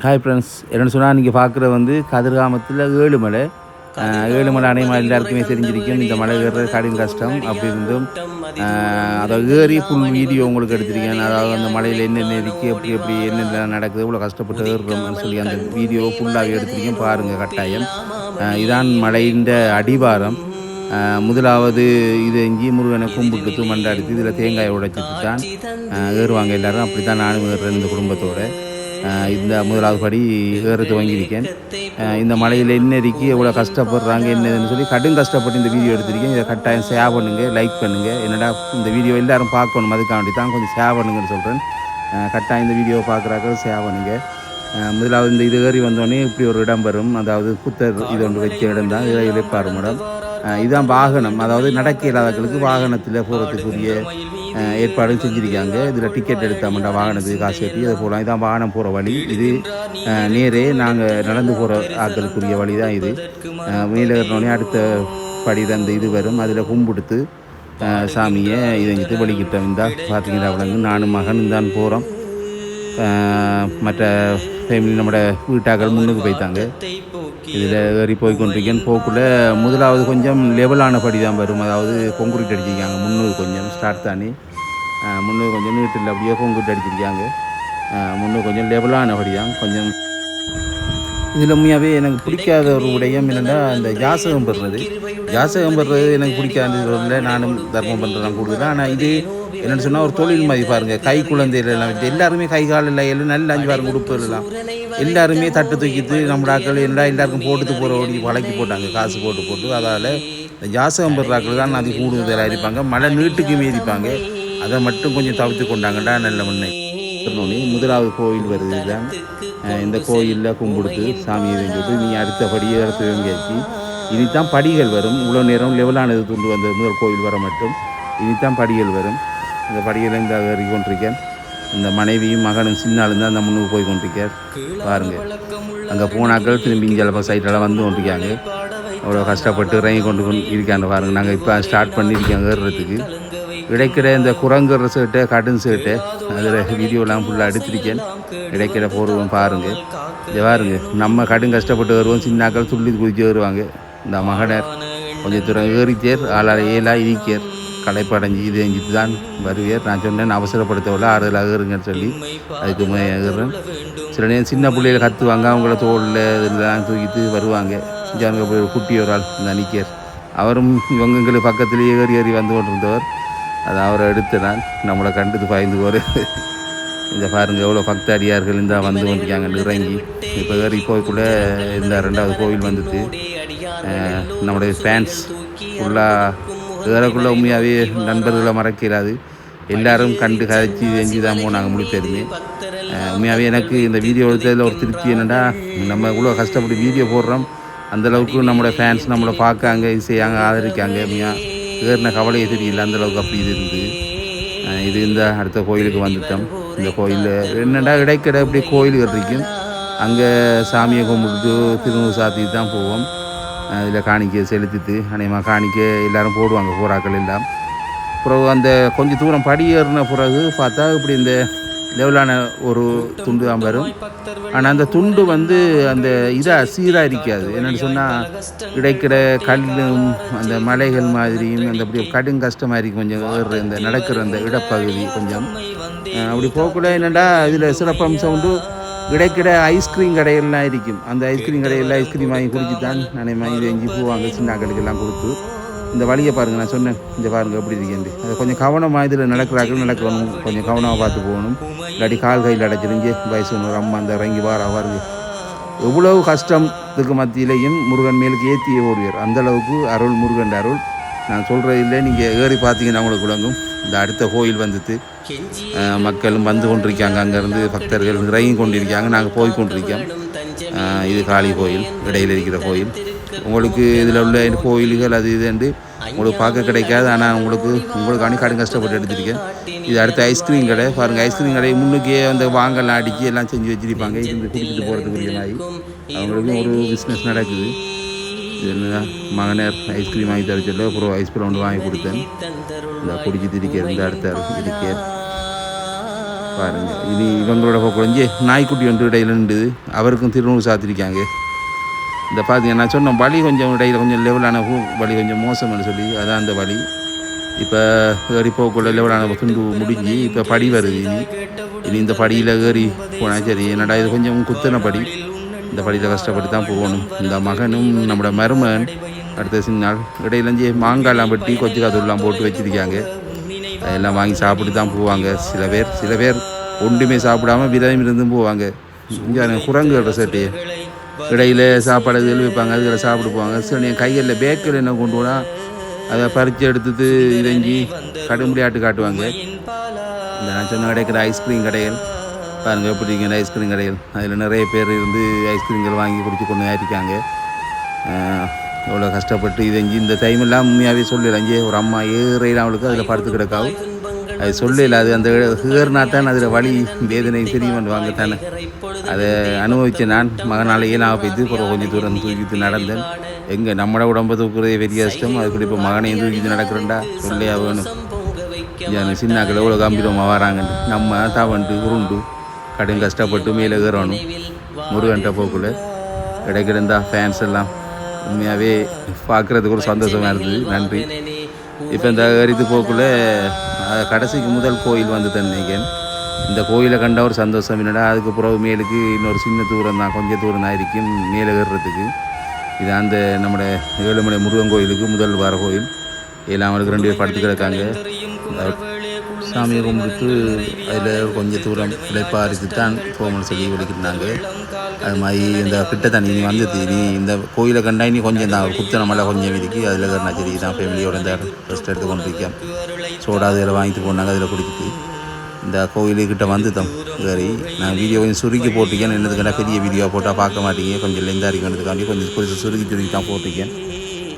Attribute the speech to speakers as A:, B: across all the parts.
A: Hi friends, என்னென்னு சொன்னால் நீங்கள் பார்க்குற வந்து கதிர்காமத்தில் ஏழுமலை. ஏழுமலை அணையமாக எல்லாருக்குமே தெரிஞ்சிருக்கும். இந்த மலை ஏறுறது கடின கஷ்டம். அப்படி இருந்தும் அதை ஏறி ஃபுல் வீடியோ உங்களுக்கு எடுத்திருக்கேன். அதாவது அந்த மலையில் என்னென்ன இருக்குது, எப்படி எப்படி என்னென்ன நடக்குது, இவ்வளோ கஷ்டப்பட்டு ஏறுறோம்னு சொல்லி அந்த வீடியோ ஃபுல்லாகவே எடுத்திருக்கேன். பாருங்கள் கட்டாயம். இதான் மலையின் அடிவாரம். முதலாவது இது எங்கேயும் முருகனை கும்பிட்டு மண்டாடித்து இதில் தேங்காயை உடைச்சிட்டு தான் ஏறுவாங்க எல்லோரும். அப்படி தான் நானும் ஏறுறேன் இந்த குடும்பத்தோடு. இந்த முதலாவது படி ஏற துவங்கியிருக்கேன். இந்த மலையில் என்ன இருக்குது, எவ்வளோ கஷ்டப்படுறாங்க என்னதுன்னு சொல்லி கடும் கஷ்டப்பட்டு இந்த வீடியோ எடுத்திருக்கேன். இதை கட்டாயம் ஷேர் பண்ணுங்கள், லைக் பண்ணுங்கள். என்னடா இந்த வீடியோ எல்லோரும் பார்க்கணும், அதுக்காண்டி தான் கொஞ்சம் ஷேர் பண்ணுங்கன்னு சொல்கிறேன். கட்டாயம் இந்த வீடியோவை பார்க்குறாக்க ஷேர் பண்ணுங்கள். முதலாவது இந்த இது ஏறி வந்தோடனே இப்படி ஒரு இடம் வரும். அதாவது புத்தர் இது ஒன்று வச்ச இடம் தான் இழைப்பார் இடம். இதுதான் வாகனம், அதாவது நடக்க இல்லாதவர்களுக்கு வாகனத்தில் போகிறதுக்குரிய ஏற்பாடு செஞ்சுருக்காங்க. இதில் டிக்கெட் எடுத்தாமண்டா வாகனத்துக்கு காசு கட்டி அதை போகலாம். இதான் வாகனம் போகிற வழி. இது நேரே நாங்கள் நடந்து போகிற ஆட்களுக்குரிய வழி தான் இது. மேலே ஏறினோடனே அடுத்த படி தான் இந்த இது வரும். அதில் கும்பிடுத்து சாமியை இதை வழிகிட்டோம். இருந்தால் பார்த்தீங்கன்னா அவ்வளோங்க நானும் மகனும் தான் போகிறோம். மற்ற ஃபேமிலி நம்மளோட வீட்டாக்கள் முன்னுக்கு போய்த்தாங்க. இதில் ஏறி போய் கொண்டிருக்கேன். போக்குள்ளே முதலாவது கொஞ்சம் லெவலான படி தான் வரும். அதாவது கொங்குரிட் அடிச்சிருக்காங்க. முன்னூறு கொஞ்சம் ஸ்டார்ட் தானே, முன்னூறு கொஞ்சம் நீட்டில் அப்படியே கொங்குரிட் அடிச்சிருக்காங்க. முன்னூறு கொஞ்சம் லெவலான படி தான் கொஞ்சம். இதில் உண்மையாகவே எனக்கு பிடிக்காத ஒரு விடயம் என்னென்னா இந்த ஜாசகம் பெறுறது. ஜாசகம் பெறுறது எனக்கு பிடிக்காத. நானும் தர்மம் பண்ணுறேன் கூடுதலாக. ஆனால் இது என்னென்னு சொன்னால் ஒரு தொழில் மாதிரி பாருங்கள். கை குழந்தைகள் எல்லாம் எல்லாருமே கை கால் இல்லை, எல்லாம் நல்ல 5 வாரம் உடுப்பு எல்லாம் எல்லாருமே தட்டு தூக்கிட்டு நம்ம ஆக்கள் எல்லாருக்கும் போட்டுட்டு போகிற ஓடி வழக்கி போட்டாங்க, காசு போட்டு. அதால் இந்த ஜாசகம் பெறாக்கள் தான் அது கூடுதலாக இருப்பாங்க. மழை நீட்டுக்கு மீதிப்பாங்க. அதை மட்டும் கொஞ்சம் தவிர்த்து கொண்டாங்கடா நல்ல முன்னே. முதலாவது கோயில் வருது தான். இந்த கோயிலில் கும்பிடுத்து சாமியை செஞ்சுட்டு நீ அடுத்த படியை அடுத்து வெங்காச்சு இனித்தான் படிகள் வரும். இவ்வளோ நேரம் லெவலானது துண்டு வந்த முதல் கோயில் வர மட்டும் இனித்தான் படிகள் வரும். அந்த படிகளை இந்த ஏறி கொண்டிருக்கேன். இந்த மனைவியும் மகனும் சின்னாலும் தான் அந்த முன்னுக்கு போய் கொண்டிருக்கார். பாருங்கள், அங்கே போனாக்கள் திரும்பி இங்கே சைட்டெல்லாம் வந்து கொண்டிருக்காங்க. அவ்வளோ கஷ்டப்பட்டு இறங்கி கொண்டு இருக்காங்க. பாருங்கள், நாங்கள் இப்போ ஸ்டார்ட் பண்ணியிருக்கோம் ஏறுறதுக்கு. இடைக்கிட இந்த குரங்குற சேட்டை கடும் சேட்டை அதில் வீடியோலாம் ஃபுல்லாக எடுத்திருக்கேன். இடைக்கிட போடுவோம் பாருங்கள். இதை பாருங்கள், நம்ம கடும் கஷ்டப்பட்டு வருவோம். சின்னாக்கள் துள்ளி குதிச்சு வருவாங்க. இந்த மகனர் கொஞ்சம் தூரம் ஏறிச்சேர் ஆளால் ஏழாக இடிக்கேர் களைப்படைஞ்சி இது எஞ்சிட்டு தான் வருவேர். நான் சொன்னேன் அவசரப்படுத்தவில்லை, ஆறுதலாக ஏறுங்கன்னு சொல்லி அதுக்கு ஏறுறேன். சில நேரம் சின்ன பிள்ளைகள் கற்றுவாங்க. அவங்கள தோளில் இதெல்லாம் தூக்கிட்டு வருவாங்க. இங்கே போய் குட்டி ஒரு ஆள் இந்த நிற்கர். அவரும் இவங்களுக்கு பக்கத்துலேயே ஏறி வந்து கொண்டிருந்தவர். அதை அவரை எடுத்து நான் நம்மளை கண்டுட்டு பாய்ந்து போகிறது. இந்த பாருங்கள் எவ்வளோ பக்தாடியார்கள் இருந்தால் வந்து கொண்டிருக்காங்க இறங்கி. இப்போ ஏறி போய்க்குள்ளே இந்த 2வது கோவில் வந்துட்டு நம்முடைய ஃபேன்ஸ் ஃபுல்லாக ஏறக்குள்ளே உண்மையாகவே நண்பர்களை மறக்கிறாது. எல்லோரும் கண்டு கதைச்சி செஞ்சு தான் போனாங்க முழு பேருமே. உண்மையாகவே எனக்கு இந்த வீடியோ எடுத்ததில் ஒரு திருப்தி என்னென்னா, நம்ம இவ்வளோ கஷ்டப்பட்டு வீடியோ போடுறோம், அந்தளவுக்கு நம்மளோட ஃபேன்ஸ் நம்மளை பார்க்காங்க, இது செய்யாங்க, ஆதரிக்காங்க. உண்மையாக ஏறின கவலையே தெரியல, அந்தளவுக்கு அப்படி இது இருக்குது. இது இந்த அடுத்த கோயிலுக்கு வந்துட்டோம். இந்த கோயிலில் என்னடா இடைக்கிட இப்படி கோயில்கள் இருக்கும். அங்கே சாமியை கும்பிட்டு திரும்ப சாத்தி தான் போவோம். இதில் காணிக்கை செலுத்திட்டு அநேகமாக காணிக்கை எல்லோரும் போடுவாங்க, போராக்கள் எல்லாம். அப்புறம் அந்த கொஞ்சம் தூரம் படி ஏறின பிறகு பார்த்தா இப்படி இந்த லெவலான ஒரு துண்டு தான் வரும். ஆனால் அந்த துண்டு வந்து அந்த இதாக சீராக இருக்காது. என்னென்னு சொன்னால் இடைக்கிட கல்லும் அந்த மலைகள் மாதிரியும் அந்த அப்படி கடும் கஷ்டமாக இருக்கும். கொஞ்சம் ஏறுற இந்த நடக்கிற அந்த இடப்பகுதி கொஞ்சம் அப்படி போகக்கூட. என்னென்னா இதில் சிறப்பம்சம் உண்டு. இடைக்கிட ஐஸ்கிரீம் கடைகள்லாம் இருக்கும். அந்த ஐஸ்கிரீம் கடையில் ஐஸ்கிரீம் வாங்கி குடிச்சு தான் நினைமா இது எங்கி போவாங்க. சின்னாக்களுக்கெல்லாம் கொடுத்து இந்த வழியை பாருங்கள். நான் சொன்னேன் இந்த பாருங்கள் எப்படி இருக்கேன். அதை கொஞ்சம் கவனமாக இதில் நடக்கணும், கொஞ்சம் கவனமாக பார்த்து போகணும். இல்லாட்டி கால் கையில் அடைச்சிருங்க. வயசு ஒரு அம்மா அந்த இறங்கி பாருங்க. எவ்வளவு கஷ்டத்துக்கு மத்தியிலையும் முருகன் மேலுக்கு ஏற்றியே ஓடுவார். அந்தளவுக்கு அருள், முருகன் அருள். நான் சொல்கிறது இல்லை, நீங்கள் ஏறி பார்த்தீங்கன்னா உங்களுக்கு விளங்கும். இந்த அடுத்த கோயில் வந்துட்டு மக்களும் வந்து கொண்டிருக்காங்க. அங்கேருந்து பக்தர்கள் இறங்கி கொண்டிருக்காங்க. நாங்கள் போய் கொண்டிருக்கோம். இது காளி கோயில், இடையில் இருக்கிற கோயில். உங்களுக்கு இதில் உள்ள கோயில்கள் அது இதுண்டு உங்களுக்கு பார்க்க கிடைக்காது. ஆனால் உங்களுக்கு கடும் கஷ்டப்பட்டு எடுத்துருக்கேன். இது அடுத்த ஐஸ்கிரீம் கடை பாருங்கள். ஐஸ்கிரீம் கடை முன்னுக்கே அந்த வாங்கலாம் அடித்து எல்லாம் செஞ்சு வச்சுருப்பாங்க. இருந்து குடிச்சிட்டு போகிறதுக்குரிய மாதிரி அவங்களுக்கும் ஒரு பிஸ்னஸ் நடக்குது. இது என்ன மகனர் ஐஸ்கிரீம் வாங்கி தர சொல்ல அப்புறம் ஐஸ்கிரீம் ஒன்று வாங்கி கொடுத்தேன். இந்த குடிச்சிட்டு இருக்கிற இந்த அடுத்த இருக்கிற பாருங்கள். இனி இவங்களோட போக்குழஞ்சி நாய்க்குட்டி ஒன்று இடையில நின்றுது, அவருக்கும் திருநூறு சாத்திருக்காங்க. இந்த பார்த்தீங்கன்னா நான் சொன்னேன் வழி கொஞ்சம் இடையில் கொஞ்சம் லெவலான வழி கொஞ்சம் மோசம்னு சொல்லி, அதான் அந்த வழி. இப்போ ஏறி போக்குள்ள லெவலான துண்டு முடிஞ்சு இப்போ படி வருது. இனி இந்த படியில் ஏறி போனால் சரி. என்னடா இது கொஞ்சம் குத்தின படி, இந்த படியில் கஷ்டப்பட்டு தான் போகணும். இந்த மகனும் நம்மளோட மருமகன் அடுத்த சின்னால் இடையிலஞ்சி மாங்காய்லாம் வெட்டி கொச்சு காத்தூள்லாம் போட்டு வச்சுருக்காங்க. அதெல்லாம் வாங்கி சாப்பிட்டு தான் போவாங்க. சில பேர் ஒன்றுமே சாப்பிடாமல் விரதம் இருந்தும் போவாங்க. இங்கே குரங்குற சட்டையை இடையில் சாப்பாடு வைப்பாங்க, அதில் சாப்பிட்டு போவாங்க. சில என் கைகளில் பேக்கில் என்ன கொண்டு போனால் அதை பறித்து எடுத்துட்டு இறங்கி கடுமுடியாட்டு காட்டுவாங்க. இந்த நான் சொன்ன கிடைக்கிற ஐஸ்கிரீம் கடைகள் பாருங்கள் எப்படி இருக்கிற ஐஸ்கிரீம் கடைகள், அதில் நிறைய பேர் இருந்து ஐஸ்கிரீம்கள் வாங்கி குடிச்சு கொண்டு இருக்காங்க. எவ்வளோ கஷ்டப்பட்டு இறங்கி இந்த டைமெல்லாம் உண்மையாகவே சொல்லல. இங்கே ஒரு அம்மா ஏறையில் அவளுக்கு அதில் படுத்து கிடக்காவும் அது சொல்லல. அது அந்த ஏறினா தான் அதில் வலி வேதனை தெரியும் வாங்க தானே. அதை அனுபவித்த நான் மகனால் ஏனாக போய்த்து அப்புறம் கொஞ்சம் தூரம் தூக்கிட்டு நடந்தேன். எங்கே நம்மளோட உடம்பை தூக்குறதே பெரிய கஷ்டம், அதுக்குள்ள இப்போ மகனையும் தூக்கிட்டு நடக்கிறேன்டா சொல்லையா வேணும். சின்னாக்கள் எவ்வளோ கம்பீரமாக வராங்கன்னு நம்ம தவண்டு உருண்டு கடும் கஷ்டப்பட்டு மேலே ஏறணும். முருகன்ட்ட போக்குள்ள கிடைக்கிறந்தா ஃபேன்ஸ் எல்லாம் உண்மையாகவே பார்க்குறதுக்கு ஒரு சந்தோஷமாக இருந்தது. நன்றி. இப்போ இந்த அரித்து போக்குள்ள கடைசிக்கு முதல் கோயில் வந்து தந்தீங்கன். இந்த கோயிலை கண்ட ஒரு சந்தோஷம் என்னடா. அதுக்கு பிறகு மேலுக்கு இன்னொரு சின்ன தூரம் தான், கொஞ்சம் தூரம் தான் இருக்கும் மேலே ஏறுறதுக்கு. இது அந்த நம்மளோட ஏழுமலை முருகன் கோயிலுக்கு முதல் வார கோயில். எல்லாம் அவருக்கு 2 பேர் படுத்து கிடக்காங்க. சாமியை கும்பிட்டு அதில் கொஞ்சம் தூரம் இடைப்பாரித்து தான் போகணும்னு சொல்லி விളിக்கிட்டாங்க. அது மாதிரி இந்த கிட்ட தண்ணி இனி வந்து இனி இந்த கோயிலை கண்டா இனி கொஞ்சம் தான் குத்தன மலை கொஞ்சம் இருக்குது. அதில் கண்ணா சரி தான் ஃபேமிலியோட இந்த ஃபஸ்ட் எடுத்து கொண்டிருக்கேன். சோடா அதில் வாங்கிட்டு போனாங்க, அதில் குடிச்சிட்டு இந்த கோயிலுக்கிட்ட வந்துட்டோம். சரி நான் வீடியோ கொஞ்சம் சுருக்கி போட்டிருக்கேன். என்னதுக்கண்டா பெரிய வீடியோ போட்டால் பார்க்க மாட்டீங்க, கொஞ்சம் லெந்தாக இருக்கிறதுக்காண்டி கொஞ்சம் கொஞ்சம் சுருக்கி தான் போட்டிருக்கேன்.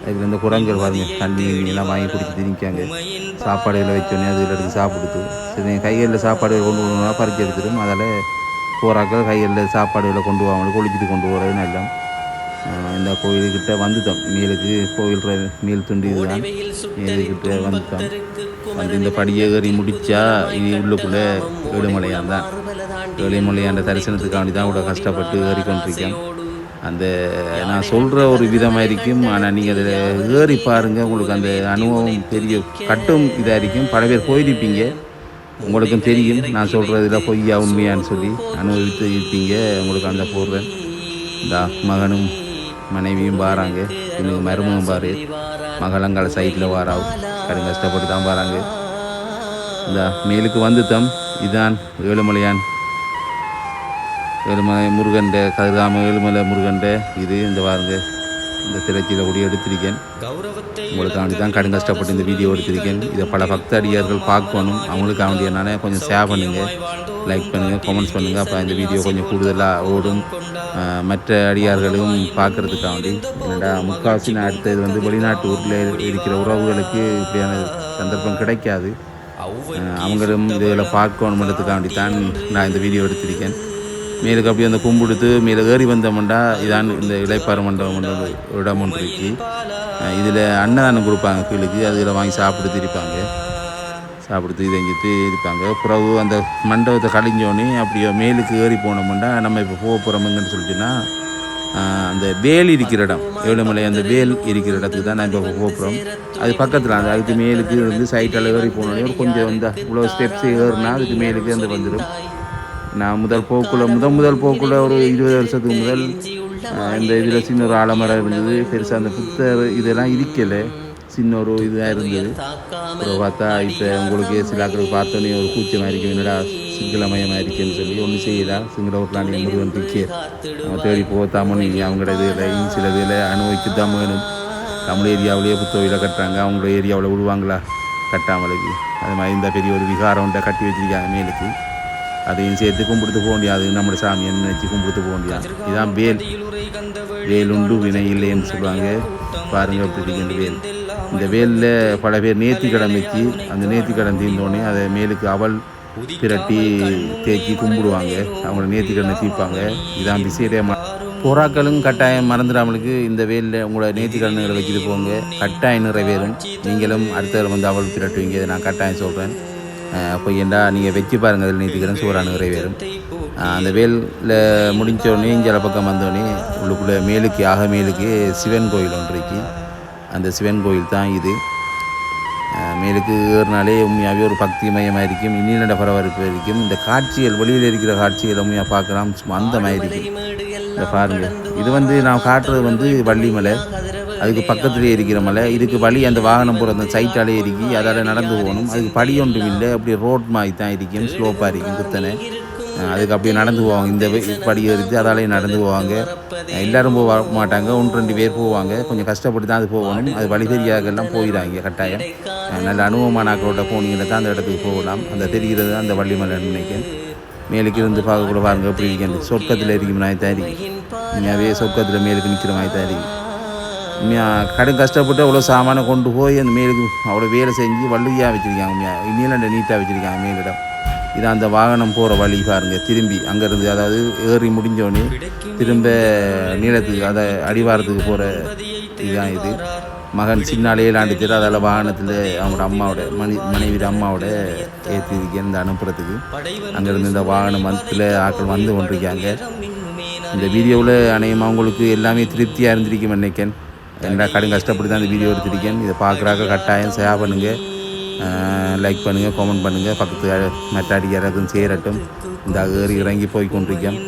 A: அதுக்கு இந்த குரங்குகள் பாருங்க தண்ணி எல்லாம் வாங்கி குடிச்சிட்டு நிற்காங்க. சாப்பாடுகளை வச்சோடனே அதில் எடுத்து சாப்பிடுது. சரி கைகளில் சாப்பாடு கொண்டு போகணும்னா பறிச்சு எடுத்துடும். அதில் போகிறாக்கள் கைகளில் சாப்பாடுகளை கொண்டு போவாங்க, குளிச்சுட்டு கொண்டு போகிறதுன்னு எல்லாம். இந்த கோயிலுக்கிட்ட வந்துட்டோம். மேலுக்கு கோயில் மேல் துண்டு இதுதான். மேலுக்கிட்ட வந்துட்டோம். வந்து இந்த படியை ஏறி முடித்தா இனி உள்ளுக்குள்ளே ஏழுமலையான் தான். ஏழுமலையான் தரிசனத்துக்காண்டி தான் இவ்வளோ கஷ்டப்பட்டு ஏறிக்கொண்டிருக்கேன். அந்த நான் சொல்கிற ஒரு விதமாக இருக்கும். ஆனால் நீங்கள் அதில் ஏறி பாருங்கள், உங்களுக்கு அந்த அனுபவம் பெரிய கட்டும் இதாக இருக்கும். பல பேர் போயிருப்பீங்க, உங்களுக்கும் தெரியும் நான் சொல்கிறதுல பொய்யா உண்மையான்னு சொல்லி அனுபவித்து இருப்பீங்க. உங்களுக்கு அந்த போடுறேன். இந்த மகனும் மனைவியும் வாராங்க, இன்னும் மருமகம் பாரு மகளங்கால சைட்டில் வாராவும் கடும் கஷ்டப்பட்டு தான் வராங்க. இந்த மேலுக்கு வந்துட்டோம். இதுதான் ஏழுமலையான் ஏழுமலை முருகன்ட கதிராம ஏழுமலை முருகன்ட இது இந்த வாருங்க. இந்த திரைச்சியில் கூடி எடுத்திருக்கேன். உங்களுக்காண்டி தான் கடும் கஷ்டப்பட்டு இந்த வீடியோ எடுத்திருக்கேன். இதை பல பக்த அடியார்கள் பார்க்கணும். அவங்களுக்காண்டி என்னால் கொஞ்சம் ஷேர் பண்ணுங்கள், லைக் பண்ணுங்கள், கமெண்ட்ஸ் பண்ணுங்கள். அப்போ இந்த வீடியோ கொஞ்சம் கூடுதலாக ஓடும், மற்ற அடியார்களும் பார்க்குறதுக்காண்டி. என்னடா முக்கால்வாசி நான் அடுத்தது வந்து வெளிநாட்டு ஊரில் இருக்கிற உறவுகளுக்கு இப்படியான சந்தர்ப்பம் கிடைக்காது. அவங்களும் இதில் பார்க்கணுன்றதுக்காண்டி தான் நான் இந்த வீடியோ எடுத்திருக்கேன். மேலுக்கு அப்படி அந்த கும்பிடுத்து மேலே ஏறி வந்தோம்டா இதான் இந்த இளைப்பாறை மண்டபம் இடம் ஒன்று இருக்கு. இதில் அன்னதானம் கொடுப்பாங்க கீழுக்கு, அதில் வாங்கி சாப்பிட்டு இருப்பாங்க. சாப்பிடுத்து இதங்கிட்டு இருப்பாங்க. பிறகு அந்த மண்டபத்தை கழிஞ்சோடனே அப்படியே மேலுக்கு ஏறி போனோம்னா நம்ம இப்போ போக போகிறோமுங்கன்னு சொல்லிட்டுன்னா அந்த வேல் இருக்கிற இடம் ஏழுமலை, அந்த வேல் இருக்கிற இடத்துக்கு தான் நான் இப்போ போகிறோம். அது பக்கத்தில் அந்த அதுக்கு மேலுக்கு வந்து சைட்டால் ஏறி போனோடனே ஒரு கொஞ்சம் இந்த இவ்வளோ ஸ்டெப்ஸ் ஏறினா அதுக்கு மேலுக்கு அந்த வந்துடும். நான் முதல் போக்குள்ள ஒரு 20 வருஷத்துக்கு முதல் இந்த இதில் சின்ன ஒரு ஆலமரம் இருந்தது. பெருசாக அந்த புத்தர் இதெல்லாம் இருக்கலை, சின்ன ஒரு இதாக இருந்தது. அப்புறம் பார்த்தா இப்போ உங்களுக்கு சிலாக்களுக்கு பார்த்தோன்னே ஒரு கூச்சமாக இருக்கும், என்னடா சிங்களமயமாக இருக்குன்னு சொல்லி ஒன்றும் செய்யலாம். சிங்கள ஊர்லாண்டி முருகன் இருக்கே நம்ம தேடி போத்தாமன்னு அவங்களோட இதில் சில இதில் அனுபவிக்க தான் வேணும். தமிழ் ஏரியாவிலேயே புத்தோயில கட்டுறாங்க, அவங்களோட ஏரியாவில் விடுவாங்களா கட்டாமலுக்கு. அது மாதிரி இந்த பெரிய ஒரு விகாரம் கட்டி வச்சிருக்காங்க மேலுக்கு. அதையும் சேர்த்து கும்பிடுத்து போக முடியாது. நம்மளோட சாமி என்ன நினச்சி கும்பிடுத்து போக முடியாது. இதுதான் வேல் உண்டு வினை இல்லைன்னு சொல்லுவாங்க. பாருங்கள் அப்படி இந்த வேல். இந்த வேலில் பல பேர் நேர்த்திக்கடன் வச்சு அந்த நேர்த்திக்கடன் தீர்ந்தோடனே அதை மேலுக்கு அவள் பிரட்டி தேய்ச்சி கும்பிடுவாங்க, அவங்களோட நேர்த்திக்கடனை தீர்ப்பாங்க. இதான் விசேடமாக புறாக்களும் கட்டாயம் மறந்துடாமலுக்கு இந்த வேலில் உங்களோட நேர்த்திக்கடன்களை வச்சுட்டு போங்க, கட்டாயம் நிறைவேறும். நீங்களும் அடுத்த வந்து அவள் பிரட்டுவீங்க, இதை நான் கட்டாயம் சொல்கிறேன். பொய்யண்டா நீங்கள் வச்சு பாருங்கள் அதில் நீத்திக்கிறேன் சூறான நிறைவேறும். அந்த வேலில் முடிஞ்சோடனே இங்கே பக்கம் வந்தோடனே உள்ளுக்குள்ளே மேலுக்கு சிவன் கோயில் ஒன்று இருக்கு. அந்த சிவன் கோயில் தான் இது. மேலுக்கு ஏறினாலே உண்மையாகவே ஒரு பக்தி மயமாக இருக்கும். இன்னில பரபரப்பு இருக்கும். இந்த காட்சிகள் வெளியில் இருக்கிற காட்சிகள் உண்மையாக பார்க்கலாம். அந்த மாதிரி இருக்கும். இந்த பாருங்கள், இது நான் காட்டுறது வள்ளிமலை. அதுக்கு பக்கத்துலேயே இருக்கிற மலை. இதுக்கு வழி அந்த வாகனம் போகிற அந்த சைட்டாலே இருக்கி அதால் நடந்து போகணும். அதுக்கு படி ஒன்றும் இல்லை, அப்படியே ரோட் மாதிரி தான் இருக்கும். ஸ்லோப்பாக இருக்கும் குத்தனை. அதுக்கு அப்படியே நடந்து போவாங்க. இந்த படி ஏறித்து அதாலே நடந்து போவாங்க. எல்லோரும் போக மாட்டாங்க, 1-2 பேர் போவாங்க. கொஞ்சம் கஷ்டப்பட்டு தான் அது போகணும். அது வழி தெரியாதெல்லாம் போயிடாங்க கட்டாயம். நல்ல அனுபவமானாக்களோட போனீங்கன்னா தான் அந்த இடத்துக்கு போகலாம். அந்த தெரிகிறது அந்த வள்ளிமலை நினைக்கிறேன். மேலுக்கு இருந்து பார்க்கக்கூட பாருங்கள் எப்படி இருக்கேன். சொர்க்கத்தில் இருக்கும் மாதிரி தான் இருக்கும். உண்மையாகவே சொர்க்கத்தில் மேலுக்கு நிற்கிற மாதிரி தான் இருக்கும். கடும் கஷ்டப்பட்டு அவ்வளோ சாமானை கொண்டு போய் அந்த மேலுக்கு அவ்வளோ வேலை செஞ்சு வள்ளியாக வச்சுருக்காங்க. இன்னில நீட்டாக வச்சுருக்காங்க மேலிடம். இது அந்த வாகனம் போகிற வழி பாருங்கள். திரும்பி அங்கேருந்து அதாவது ஏறி முடிஞ்சோடனே திரும்ப நீளத்துக்கு அதை அடிவாரத்துக்கு போகிற இதுதான் இது. மகன் சின்னாலே விளாண்டுச்சு. அதால் வாகனத்தில் அவங்களோட அம்மாவோட மனைவியோட அம்மாவோட ஏற்றிருக்கேன் இந்த அனுப்புறதுக்கு. அங்கேருந்து இந்த வாகனம் ஆட்கள் வந்து கொண்டிருக்காங்க. இந்த வீடியோவில் அநேகமாக உங்களுக்கு எல்லாமே திருப்தியாக இருந்திருக்கும் நினைக்கிறேன். என்ன கடும் கஷ்டப்பட்டு தான் இந்த வீடியோ எடுத்திருக்கேன். இதை பார்க்குறாக்க கட்டாயம் ஷேர் பண்ணுங்கள், லைக் பண்ணுங்கள், கமெண்ட் பண்ணுங்கள். பக்கத்து மெட்டாடி யாராவது சேரட்டும். இந்த ஏறி இறங்கி போய் கொண்டிருக்கேன்.